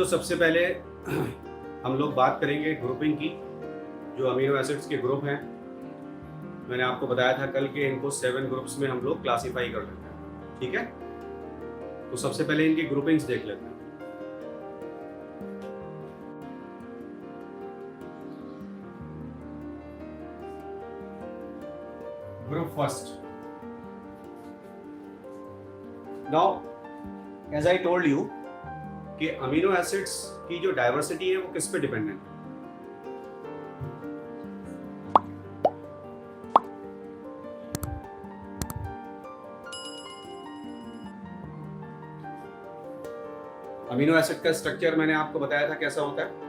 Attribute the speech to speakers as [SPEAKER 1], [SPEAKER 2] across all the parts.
[SPEAKER 1] सबसे पहले हम लोग बात करेंगे ग्रुपिंग की। जो अमीनो एसिड्स के ग्रुप हैं, मैंने आपको बताया था कल के इनको 7 ग्रुप्स में हम लोग क्लासिफाई कर लेते हैं। ठीक है, तो सबसे पहले इनकी ग्रुपिंग्स देख लेते हैं। Group first. Now as I told you कि अमीनो एसिड्स की जो डाइवर्सिटी है वो किस पे डिपेंडेंट है? अमीनो एसिड का स्ट्रक्चर मैंने आपको बताया था कैसा होता है।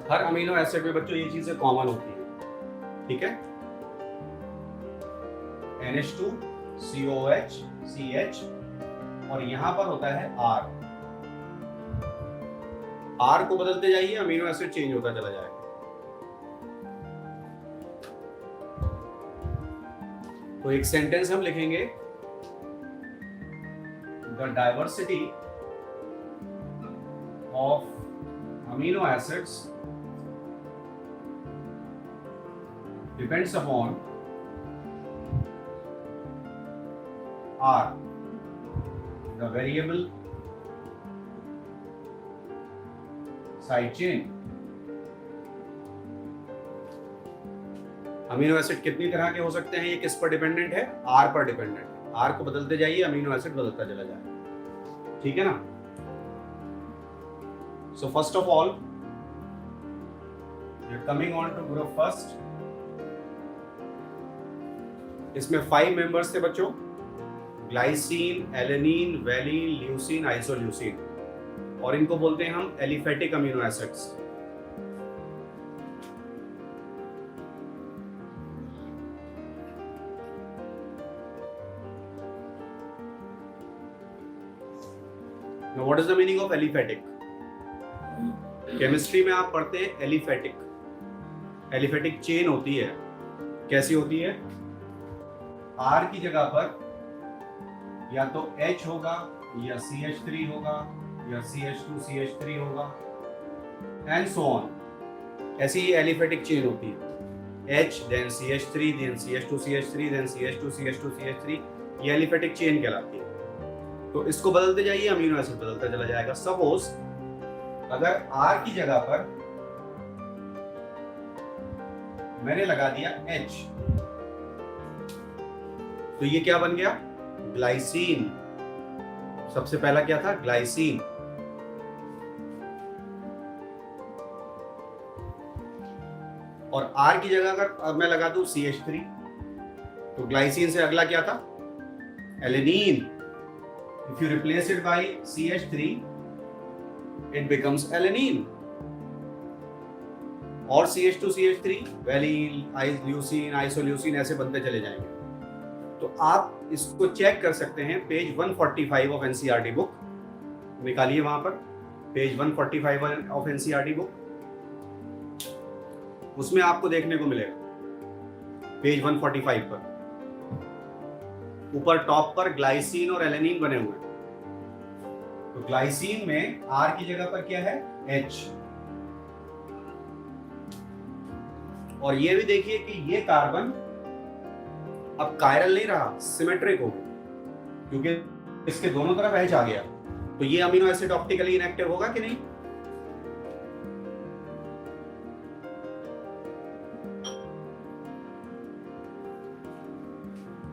[SPEAKER 1] हर अमीनो एसिड में बच्चों ये चीजें कॉमन होती है। ठीक है, NH2 COH CH और यहां पर होता है R। R को बदलते जाइए, अमीनो एसिड चेंज होता चला जाएगा। तो एक सेंटेंस हम लिखेंगे, the diversity of amino acids depends upon R, the variable side chain। Amino acid कितनी तरह के हो सकते हैं, ये किस पर डिपेंडेंट है? R पर डिपेंडेंट है। R को बदलते जाइए, अमीनो एसिड बदलता चला जाए। ठीक है ना? So first of all, we are coming on to group first। इसमें 5 मेंबर्स थे बच्चों, glycine, alanine, valine, leucine, isoleucine, और इनको बोलते हैं हम aliphatic amino acids. Now what is the meaning of aliphatic? Chemistry में आप पढ़ते हैं एलिफेटिक। एलिफेटिक चेन होती है। कैसी होती है? R की जगह पर या तो H होगा या CH3 होगा या CH2 CH3 होगा एंड सो ऑन। ऐसी ही एलिफेटिक चेन होती है। H then CH3 then CH2 CH3 then CH2 CH2 CH3, ये एलिफेटिक चेन कहलाती है। तो इसको बदलते जाइए, अमीनो एसिड बदलता चला जाएगा। सपोज अगर R की जगह पर मैंने लगा दिया H, तो ये क्या बन गया? ग्लाइसीन। सबसे पहला क्या था? ग्लाइसीन। और R की जगह अगर अब मैं लगा दूं CH3, तो ग्लाइसीन से अगला क्या था? Alanine. If you replace it by CH3, it becomes alanine. और CH2 CH3, valine, leucine, isoleucine, ऐसे बनते चले जाएंगे। तो आप इसको चेक कर सकते हैं, पेज 145 ऑफ एनसीईआरटी बुक निकालिए, वहां पर पेज 145 ऑफ एनसीईआरटी बुक, उसमें आपको देखने को मिलेगा पेज 145 पर ऊपर टॉप पर ग्लाइसीन और एलेनिन बने हुए हैं। तो ग्लाइसीन में R की जगह पर क्या है? H। और ये भी देखिए कि ये कार्बन अब कायरल नहीं रहा, सिमेट्रिक हो गया, क्योंकि इसके दोनों तरफ H आ गया। तो ये अमीनो एसिड ऑप्टिकली इनएक्टिव होगा कि नहीं?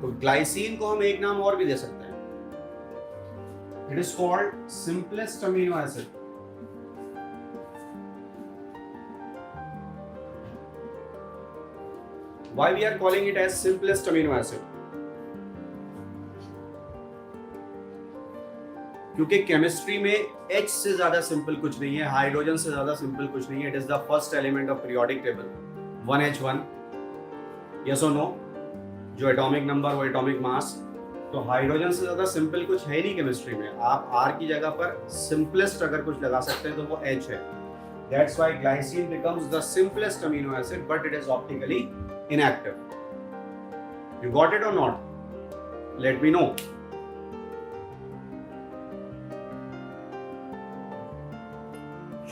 [SPEAKER 1] तो ग्लाइसीन को हम एक नाम और भी दे सकते हैं, it is called simplest amino acid. Why we are calling it as simplest amino acid? क्योंकि केमिस्ट्री में H से ज्यादा सिंपल कुछ नहीं है, हाइड्रोजन से ज्यादा सिंपल कुछ नहीं है। It is the first element of periodic table, 1H1। Yes और नो? जो एटॉमिक नंबर वो एटॉमिक मास, तो हाइड्रोजन से ज्यादा सिंपल कुछ है नहीं केमिस्ट्री में। आप R की जगह पर सिंपलेस्ट अगर कुछ लगा सकते हैं तो वो H है। That's why glycine becomes the simplest amino acid, but it is optically inactive. You got it or not? Let me know.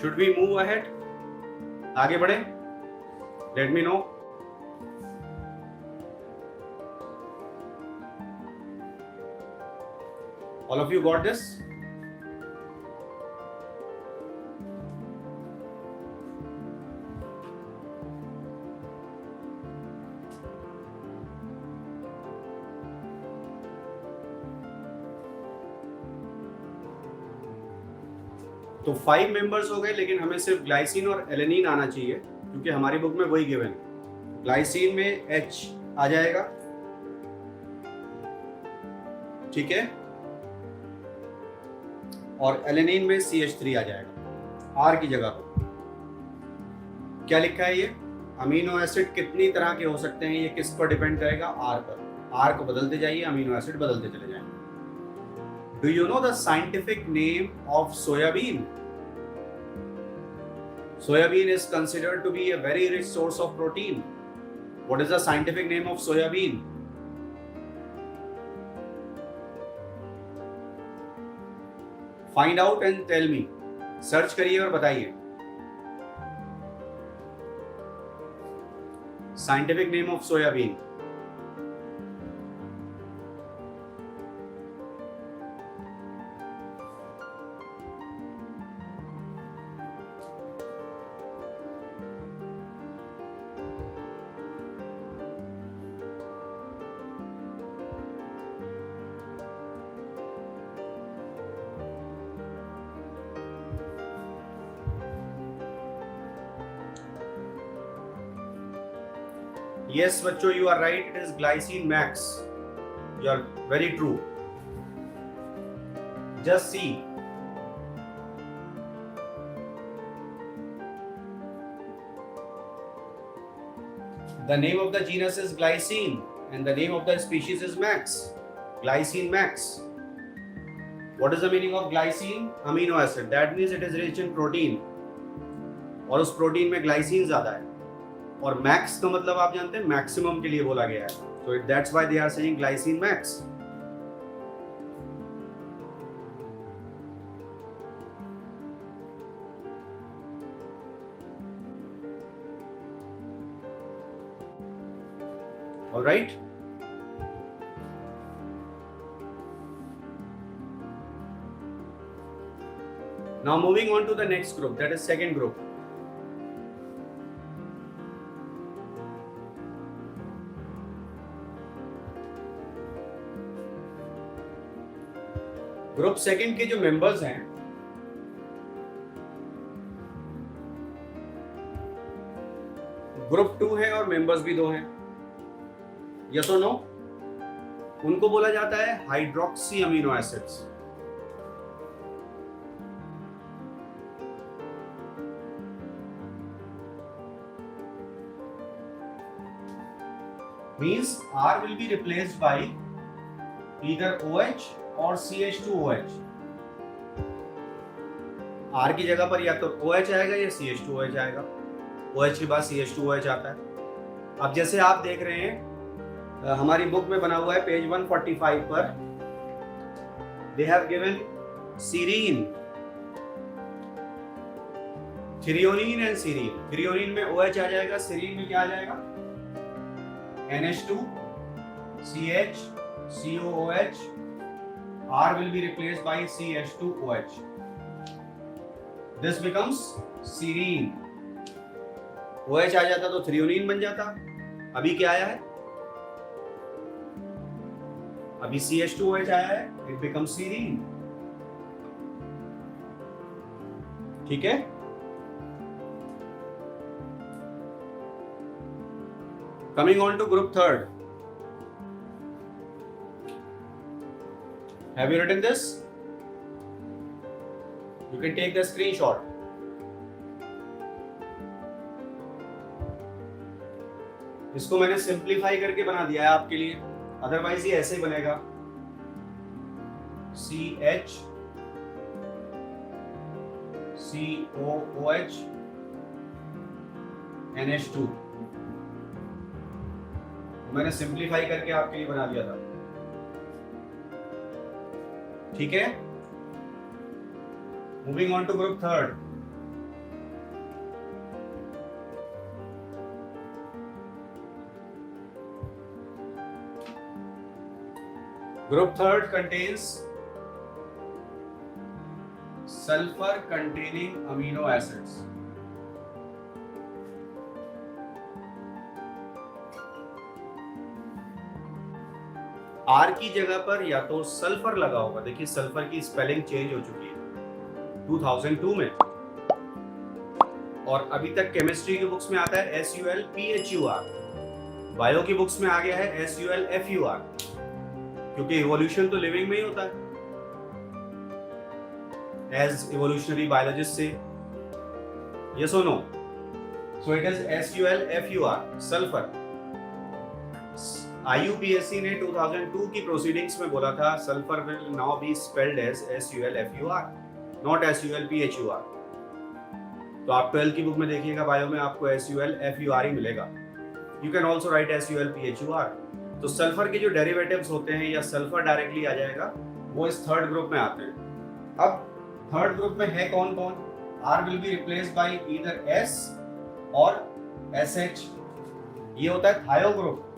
[SPEAKER 1] Should we move ahead? आगे बढ़े? Let me know. All of you got this? तो 5 members हो गए, लेकिन हमें सिर्फ glycine और alanine आना चाहिए क्योंकि हमारी बुक में वही गिवन है। ग्लाइसिन में H आ जाएगा, ठीक है, और एलेनिन में CH3 आ जाएगा R की जगह पर। क्या लिखा है ये? अमीनो एसिड कितनी तरह के हो सकते हैं, ये किस पर डिपेंड करेगा? R पर। R को बदलते जाइए, अमीनो एसिड बदलते चले जाएंगे। Do you know the scientific name of soybean? Soybean is considered to be a very rich source of protein. What is the scientific name of soybean? Find out and tell me. Search करिए और बताइए। Scientific name of soybean. Yes, बच्चों, you are right. It is glycine max. You are very true. Just see. The name of the genus is glycine and the name of the species is max. Glycine max. What is the meaning of glycine? Amino acid. That means it is rich in protein. और उस protein में glycine ज्यादा है। और max का मतलब आप जानते हैं, मैक्सिमम के लिए बोला गया है। तो that's why they are saying glycine max. Alright, now moving on to the next group, that is second group. Group second के जो मेंबर्स हैं, ग्रुप 2 है और मेंबर्स भी 2 हैं। यस और नो? उनको बोला जाता है hydroxy amino acids. Means R will be replaced by either OH और CH2OH। R की जगह पर या तो OH आएगा या CH2OH आएगा। OH के बाद CH2OH आता है। अब जैसे आप देख रहे हैं, हमारी बुक में बना हुआ है पेज 145 पर, they have given serine, threonine and serine. Threonine में OH आ जाएगा, सीरीन में क्या आ जाएगा? NH2, CH, COOH, R will be replaced by CH2OH. This becomes serine. OH आ जाता तो थ्रियोनीन बन जाता। अभी क्या आया है? अभी CH2OH आया है, it becomes serine. ठीक है? Coming on to group third. Have you written this? You can take the screenshot. इसको मैंने सिंप्लीफाई करके बना दिया है आपके लिए, अदरवाइज ये ऐसे ही बनेगा। CH, COOH NH2। मैंने सिंप्लीफाई करके आपके लिए बना दिया था, ठीक है। Moving on to group third. Group third contains sulfur containing amino acids. R की जगह पर या तो सल्फर लगा होगा, देखिए सल्फर की स्पेलिंग चेंज हो चुकी है 2002 में, और अभी तक केमिस्ट्री की बुक्स में आता है SULPHUR, बायो की बुक्स में आ गया है SULFUR, क्योंकि इवोल्यूशन तो लिविंग में ही होता है। एज इवोल्यूशनरी बायोलॉजिस्ट से यस और no, so it is SULFUR sulfur. IUPAC ने 2002 की प्रोसीडिंग्स में बोला था sulfur will now be spelled as SULFUR, not SULPHUR। तो आप 12 की बुक में देखिएगा, बायो में आपको SULFUR ही मिलेगा। You can also right SULPHUR। तो सल्फर के जो डेरिवेटिव्स होते हैं या सल्फर डायरेक्टली आ जाएगा, वो इस थर्ड ग्रुप में आते हैं। अब थर्ड ग्रुप में है कौन कौन? R will be replaced by either S और SH। ये होता है थायो ग्रुप।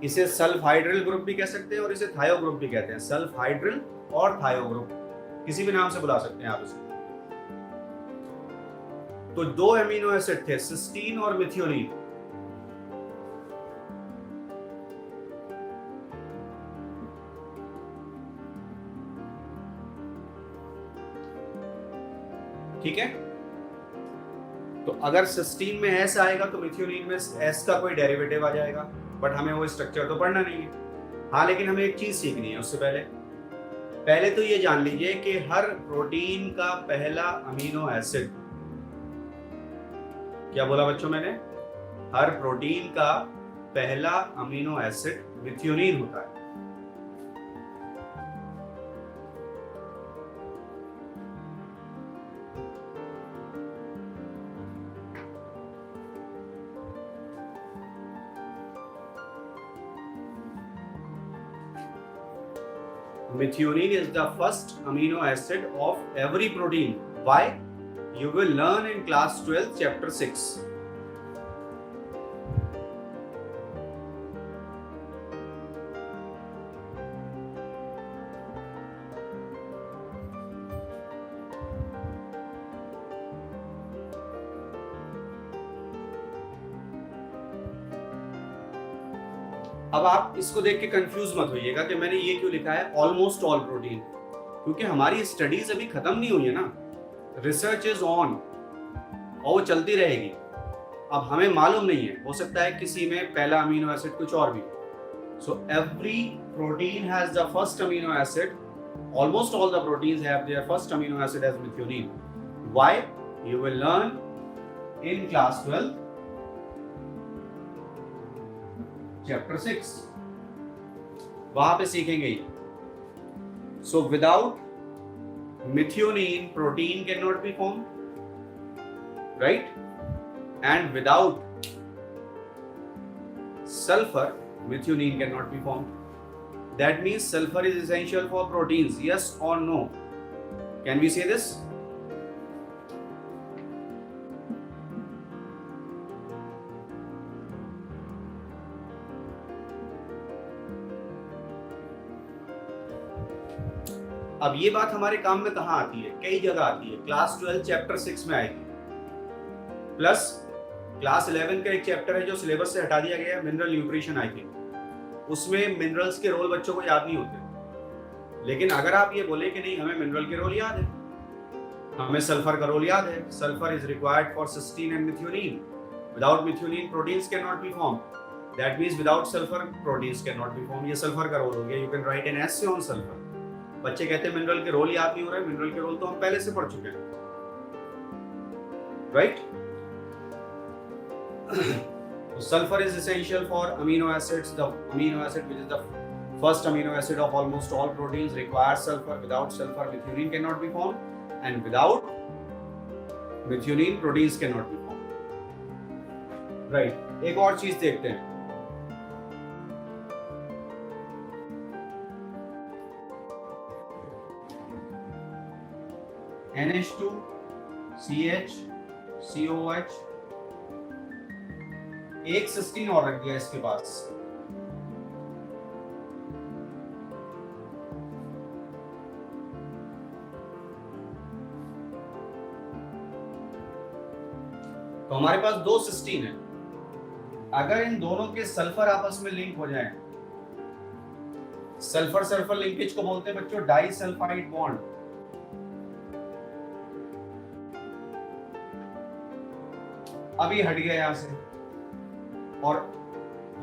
[SPEAKER 1] इसे सल्फहाइड्रिल ग्रुप भी कह सकते हैं और इसे थायो ग्रुप भी कहते हैं। सल्फहाइड्रिल और थायो ग्रुप, किसी भी नाम से बुला सकते हैं आप इसे। तो दो एमिनो एसिड थे, सिस्टीन और मिथियोनीन। ठीक है, तो अगर सिस्टीन में S आएगा तो मिथियोनीन में S का कोई डेरिवेटिव आ जाएगा, बट हमें वो स्ट्रक्चर तो पढ़ना नहीं है। हाँ, लेकिन हमें एक चीज सीखनी है उससे पहले तो ये जान लीजिए कि हर प्रोटीन का पहला अमीनो एसिड, क्या बोला बच्चों मैंने? हर प्रोटीन का पहला अमीनो एसिड मिथियोनीन होता है। Methionine is the first amino acid of every protein. Why? You will learn in class 12 chapter 6. अब आप इसको देख के कंफ्यूज मत होइएगा कि मैंने ये क्यों लिखा है ऑलमोस्ट ऑल प्रोटीन, क्योंकि हमारी स्टडीज अभी खत्म नहीं हुई है ना, रिसर्च इज ऑन और वो चलती रहेगी। अब हमें मालूम नहीं है, हो सकता है किसी में पहला अमीनो एसिड कुछ और भी। So every protein has the first amino acid, almost all the proteins have their first amino acid as methionine. Why? You will learn in class 12 chapter 6, वहां पे सीखेंगे। So without methionine protein can not be form, right? And without sulphur methionine cannot be formed. That means sulfur is essential for proteins. Yes or no? Can we say this? अब ये बात हमारे काम में कहाँ आती है? कई जगह आती है। क्लास 12 चैप्टर 6 में आएगी, प्लस क्लास 11 का एक चैप्टर है जो सिलेबस से हटा दिया गया है, मिनरल न्यूट्रिशन आई थिंक। उसमें मिनरल्स के रोल बच्चों को याद नहीं होते, लेकिन अगर आप ये बोले कि नहीं हमें मिनरल के रोल याद है, हमें सल्फर का रोल याद है, sulphur is required for cysteine and methionine, without methionine proteins can not be form, that means without sulphur proteins can not be form. ये सल्फर का रोल हो गया। You can write an essay on sulphur. बच्चे कहते हैं mineral के role याद नहीं हो रहा है, मिनरल के रोल तो हम पहले से पढ़ चुके हैं, right? Sulfur is essential for amino acids. The amino acid which is the first amino acid of almost all proteins requires sulfur. Without sulfur, methionine cannot be formed, and without methionine proteins can not be form. Right, एक और चीज देखते हैं। NH2 CH COH, एक cysteine और रख दिया इसके पास। तो हमारे पास दो सिस्टीन है। अगर इन दोनों के सल्फर आपस में लिंक हो जाए, सल्फर सल्फर लिंकेज को बोलते हैं बच्चों डाई सल्फाइड बॉन्ड। अभी हट गया यहां से, और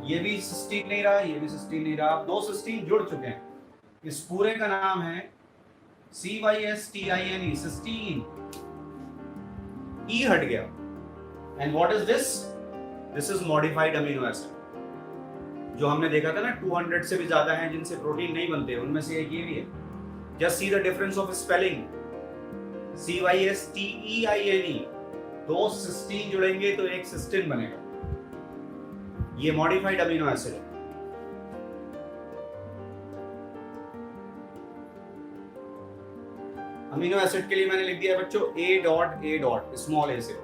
[SPEAKER 1] ये भी सिस्टीन नहीं रहा, ये भी सिस्टीन नहीं रहा, दो सिस्टीन जुड़ चुके हैं। इस पूरे का नाम है CYSTINE, सिस्टीन। E हट गया, and what is this? This is modified amino acid. जो हमने देखा था ना 200 से भी ज्यादा हैं जिनसे प्रोटीन नहीं बनते, उनमें से एक ये भी है। Just see the difference of spelling. CYSTEINE, दो सिस्टीन जुड़ेंगे तो एक सिस्टीन बनेगा। ये मॉडिफाइड अमीनो एसिड है। अमीनो एसिड के लिए मैंने लिख दिया बच्चों A.A. स्मॉल ए से।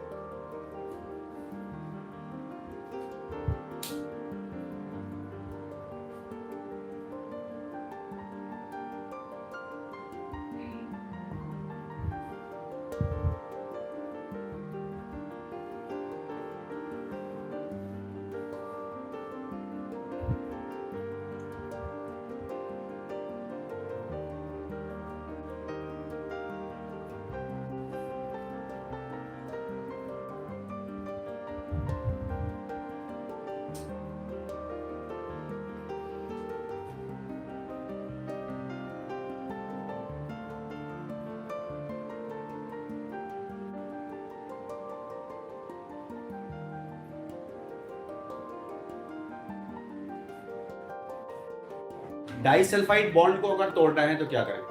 [SPEAKER 1] डाइसल्फाइड बॉन्ड को अगर तोड़ना है तो क्या करें?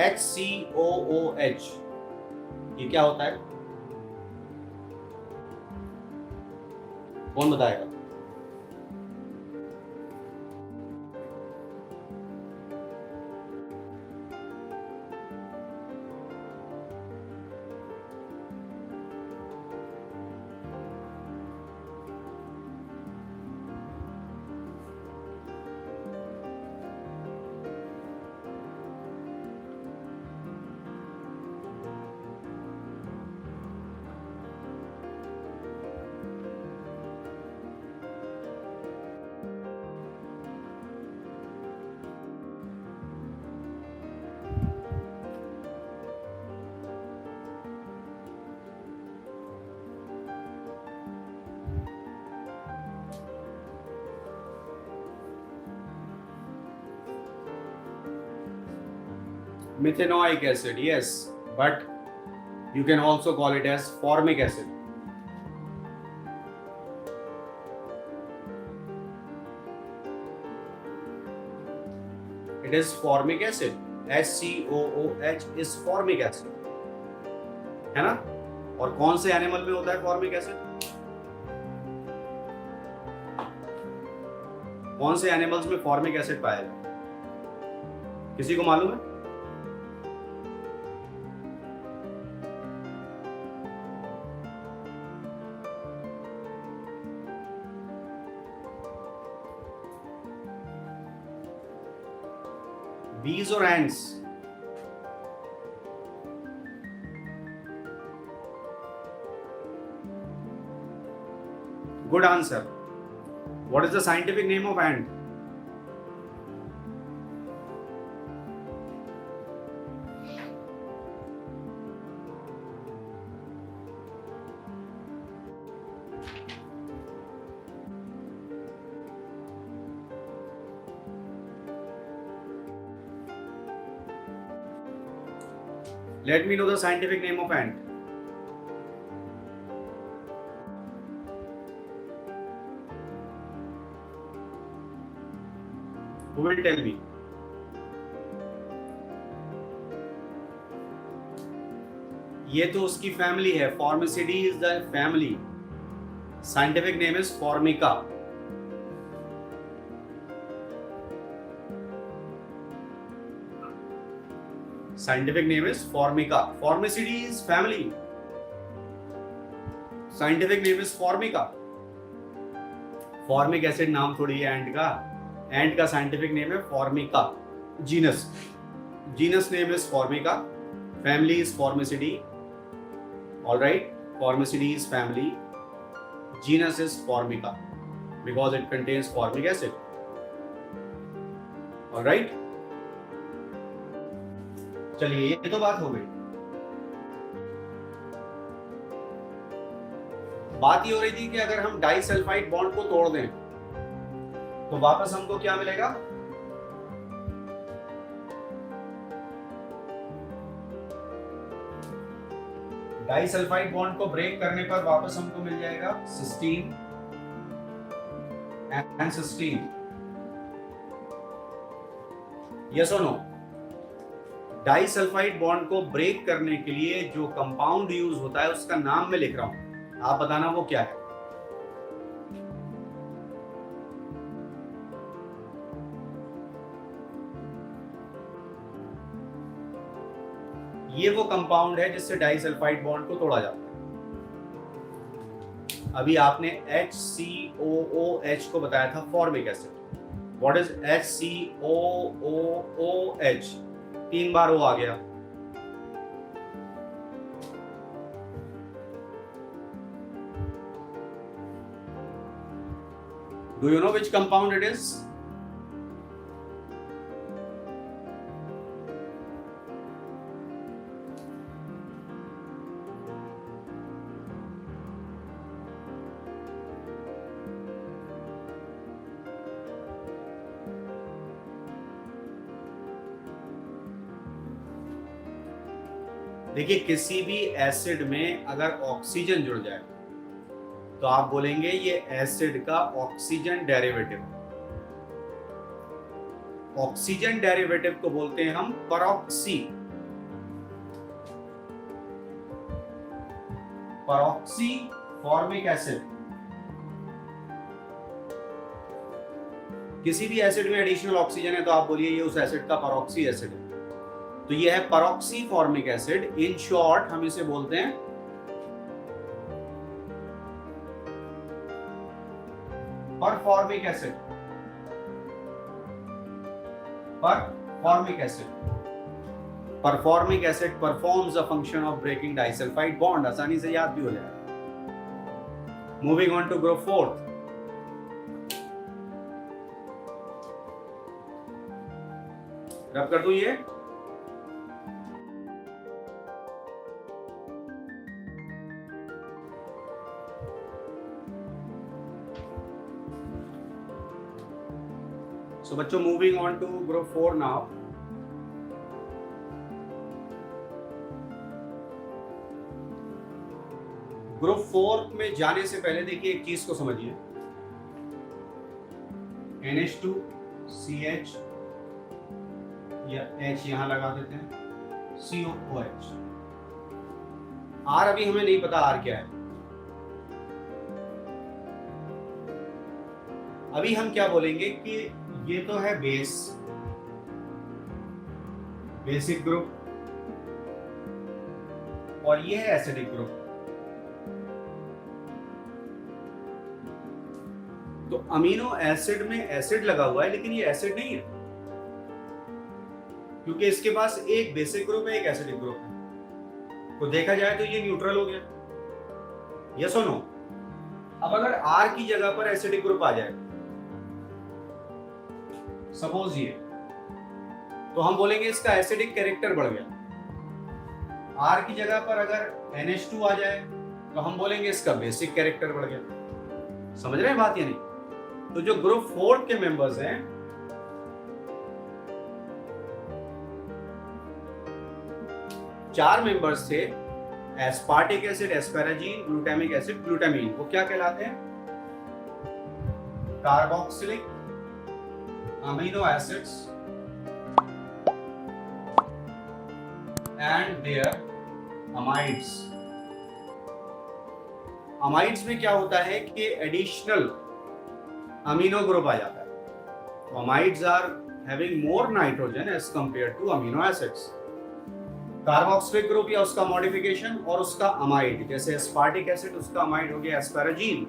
[SPEAKER 1] HCOOH, ये क्या होता है? कौन बताएगा? Methanoic acid, yes, but you can also call it as formic acid. It is formic acid. HCOOH is formic acid, है ना? और कौन से एनिमल में होता है फॉर्मिक एसिड? कौन से एनिमल्स में फॉर्मिक एसिड पाया जाए? किसी को मालूम है? Bees or ants? Good answer. What is the scientific name of ant? Let me know the scientific name of ant. Who will tell me? ये तो उसकी फैमिली है. Formicidae is the family. Scientific name is Formica. Scientific name is Formica. Formicidae is family. Scientific name is Formica. Formic acid नाम थोड़ी है एंट का. एंट का scientific name है Formica. Genus name is Formica. Family is Formicidae. All right. Formicidae is family. Genus is Formica because it contains formic acid. All right. चलिए ये तो बात हो गई. बात ये हो रही थी कि अगर हम डाइसल्फाइड बॉन्ड को तोड़ दें तो वापस हमको क्या मिलेगा? डाइसल्फाइड बॉन्ड को ब्रेक करने पर वापस हमको मिल जाएगा सिस्टीन एंड सिस्टीन. यस और नो? डाइसल्फाइड बॉन्ड को ब्रेक करने के लिए जो कंपाउंड यूज होता है उसका नाम मैं लिख रहा हूं, आप बताना वो क्या है. ये वो कंपाउंड है जिससे डाइसल्फाइड बॉन्ड को तोड़ा जाता है. अभी आपने HCOOH को बताया था formic acid. What is HCOOOH? 3 बार वो आ गया. Do you know which compound it is? देखिए किसी भी एसिड में अगर ऑक्सीजन जुड़ जाए तो आप बोलेंगे ये एसिड का ऑक्सीजन डेरिवेटिव. ऑक्सीजन डेरिवेटिव को बोलते हैं हम परऑक्सी. परऑक्सी फॉर्मिक एसिड. किसी भी एसिड में एडिशनल ऑक्सीजन है तो आप बोलिए ये उस एसिड का परऑक्सी एसिड है. तो ये है peroxy formic acid. In short हम इसे बोलते हैं performic acid. Performic acid. Performic acid performs a function of breaking disulphide bond. आसानी से याद भी हो जाएगा. Moving on to group 4. Rub कर दूं ये. So बच्चों moving on to group 4 now. Group 4 में जाने से पहले देखिए एक चीज को समझिए. NH2CH या H यहां लगा देते हैं. COOH. R अभी हमें नहीं पता R क्या है. अभी हम क्या बोलेंगे कि ये तो है बेस, बेसिक ग्रुप, और ये है एसिडिक ग्रुप. तो अमीनो एसिड में एसिड लगा हुआ है लेकिन ये एसिड नहीं है क्योंकि इसके पास एक बेसिक ग्रुप है, एक एसिडिक ग्रुप है. तो देखा जाए तो ये न्यूट्रल हो गया. यस और नो? अब अगर R की जगह पर एसिडिक ग्रुप आ जाए सपोज ये, तो हम बोलेंगे इसका एसिडिक कैरेक्टर बढ़ गया. R की जगह पर अगर NH2 आ जाए तो हम बोलेंगे इसका बेसिक कैरेक्टर बढ़ गया. समझ रहे हैं बात या नहीं? तो जो ग्रुप 4 के मेंबर्स हैं चार मेंबर्स थे. Aspartic acid, asparagine, glutamic acid, glutamine. वो क्या कहलाते हैं? Carboxylic amino acids and their amides. Amides में क्या होता है कि एडिशनल अमीनो ग्रुप आ जाता है. Amides are having more nitrogen as compare to amino acids. Carboxylic group या उसका मॉडिफिकेशन और उसका अमाइड, जैसे एस्पार्टिक एसिड उसका अमाइड हो गया एस्पाराजीन,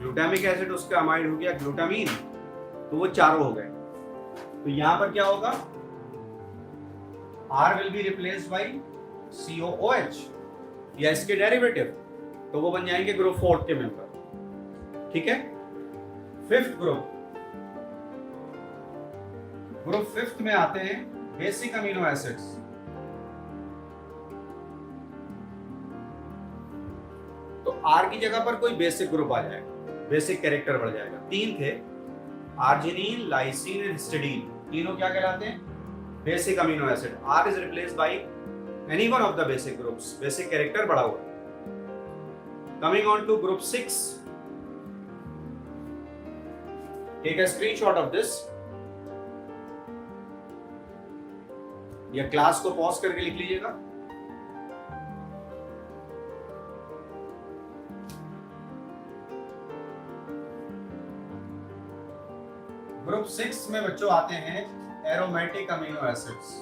[SPEAKER 1] ग्लूटामिक एसिड उसका अमाइड हो गया ग्लूटामीन, तो वो चारों हो गए. तो यहां पर क्या होगा, R will be replaced by COOH या इसके डेरिवेटिव, तो वो बन जाएंगे ग्रुप 4 के मेंबर. ठीक है. फिफ्थ ग्रुप फिफ्थ में आते हैं बेसिक अमीनो एसिड्स. तो R की जगह पर कोई बेसिक ग्रुप आ जाएगा, बेसिक कैरेक्टर बढ़ जाएगा. 3 थे, आर्जिनिन, लाइसिन एंड हिस्टिडीन. तीनों क्या कहलाते हैं, basic amino acid. R is replaced by any one of the basic groups, basic character बढ़ा हुआ. Coming on to group 6. Take a screenshot of this. या क्लास को पॉज करके लिख लीजिएगा. ग्रुप 6 में बच्चों आते हैं aromatic amino acids.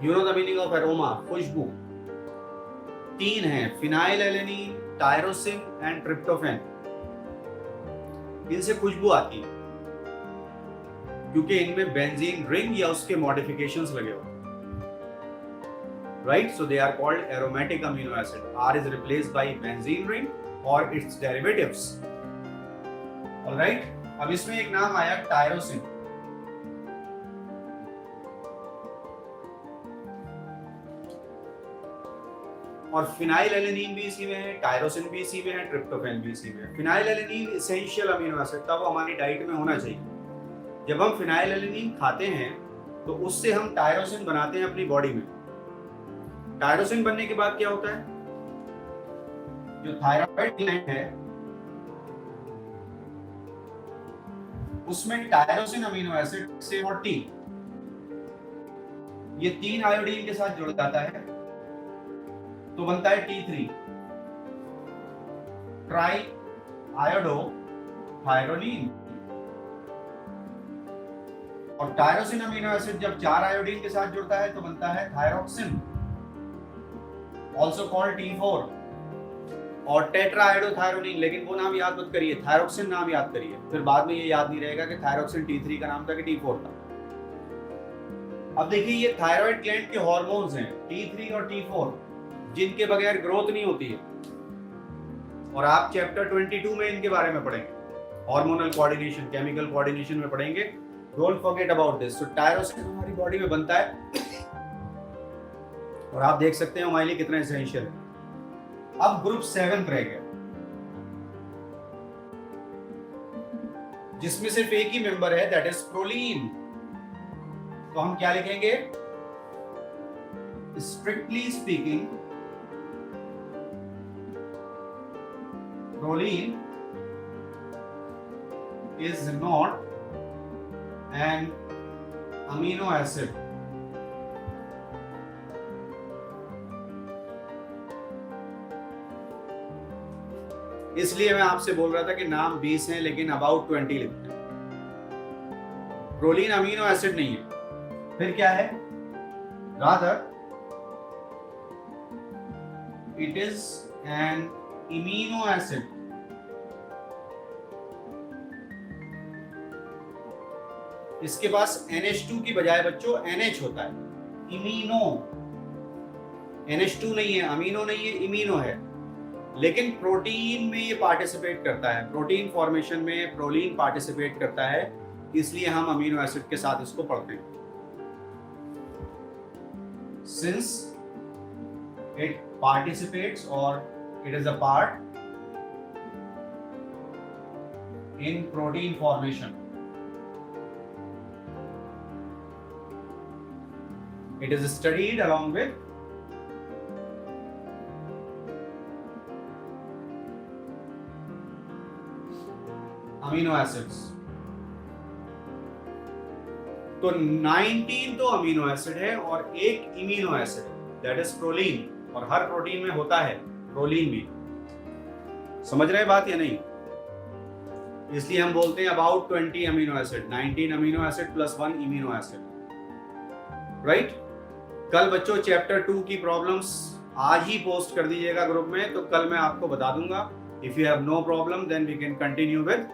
[SPEAKER 1] You know the meaning of aroma, खुशबू. 3 हैं, phenyl alanine, tyrosine and tryptophan. इनसे खुशबू आती है क्योंकि इनमें बेंजीन रिंग या उसके मॉडिफिकेशंस लगे हुए. Right, so they are called aromatic amino acid. R is replaced by benzene ring or its derivatives. Alright, अब इसमें एक नाम आया टायरोसिन. और फिनाइल एलेनिन भी इसी में है, टायरोसिन भी इसी में है, ट्रिप्टोफैन भी इसी में है. Phenyl alanine essential amino acid था, वो हमारी डाइट में होना चाहिए. जब हम फिनाइल एलेनिन खाते हैं तो उससे हम टायरोसिन बनाते हैं अपनी बॉडी में. टायरोसिन बनने के बाद क्या होता है, जो थायराइड ग्लैंड है उसमें टायरोसिन अमीनो एसिड से और T, ये 3 आयोडीन के साथ जुड़ जाता है तो बनता है T3, ट्राई आयोडो थायरोनिन. और टायरोसिन अमीनो एसिड जब 4 आयोडीन के साथ जुड़ता है तो बनता है थायरोक्सिन, ऑल्सो कॉल्ड T4. और टेट्रा आयोडोथायरोनिन, लेकिन वो नाम याद मत करिए, थायरोक्सिन नाम याद करिए, फिर बाद में ये याद नहीं रहेगा कि थायरोक्सिन T3 का नाम था कि T4 था. अब देखिए, ये थायराइड ग्लैंड के हार्मोन्स हैं T3 और T4, जिनके बगैर ग्रोथ नहीं होती है. और आप चैप्टर 22 में इनके बारे में पढ़ेंगे, हार्मोनल कोऑर्डिनेशन, केमिकल कोऑर्डिनेशन में पढ़ेंगे. Don't forget about this. तो टायरोसिन हमारी बॉडी में बनता है और आप देख सकते हैं हमारे लिए कितना एसेंशियल है. अब ग्रुप 7 रह गया, जिसमें सिर्फ एक ही मेंबर है, दैट इज प्रोलीन. तो हम क्या लिखेंगे, strictly speaking proline is not an amino acid. इसलिए मैं आपसे बोल रहा था कि नाम 20 हैं लेकिन अबाउट 20 लिखते हैं. प्रोलीन अमीनो एसिड नहीं है. फिर क्या है, rather it is an immuno acid. इसके पास NH2 की बजाय बच्चों NH होता है. इमीनो, NH2 नहीं है, अमीनो नहीं है, इमीनो है. लेकिन प्रोटीन में ये पार्टिसिपेट करता है, प्रोटीन फॉर्मेशन में प्रोलीन पार्टिसिपेट करता है, इसलिए हम अमीनो एसिड के साथ इसको पढ़ते हैं. सिंस इट पार्टिसिपेट्स और it is a part in protein formation. It is studied along with amino acids. तो 19 तो अमीनो एसिड है और एक इमिनो एसिड है, दैट इज प्रोलीन, और हर प्रोटीन में होता है प्रोलीन भी। समझ रहे बात या नहीं? इसलिए हम बोलते हैं about 20 amino acid, 19 amino acid plus 1 imino acid, right. कल बच्चों चैप्टर 2 की प्रॉब्लम्स आज ही पोस्ट कर दीजिएगा ग्रुप में, तो कल मैं आपको बता दूंगा। If you have no problem then we can continue with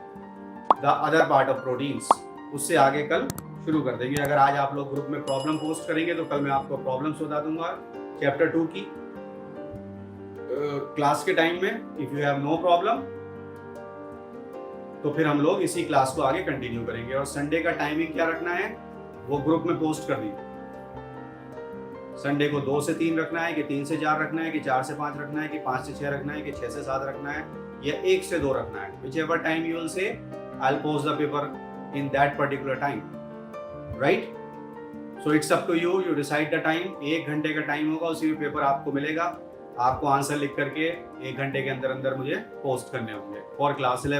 [SPEAKER 1] the other part of proteins. उससे आगे कल शुरू कर देंगे। अगर आज आप लोग ग्रुप में प्रॉब्लम पोस्ट करेंगे तो कल मैं आपको प्रॉब्लम्स बता दूंगा चैप्टर 2 की क्लास के टाइम में। If you have no problem तो फिर हम लोग इसी क्लास को आगे कंटिन्यू करेंगे। और संडे का टाइमिंग क्या रखना है वो ग्रुप में पोस्ट कर दीजिए। संडे को 2 से 3 रखना है कि 3 से 4 रखना है कि 4 से 5 रखना है कि 5 से 6 रखना है कि 6 से 7 रखना है या 1 से 2 रखना है। whichever time you will say, I'll post the paper in that particular time, right? So it's up to you, you decide the time। 1 घंटे का टाइम होगा, उसी में पेपर आपको मिलेगा। आपको आंसर लिख करके 1 घंटे के अंदर अंदर मुझे पोस्ट करने होंगे फॉर क्लास 11।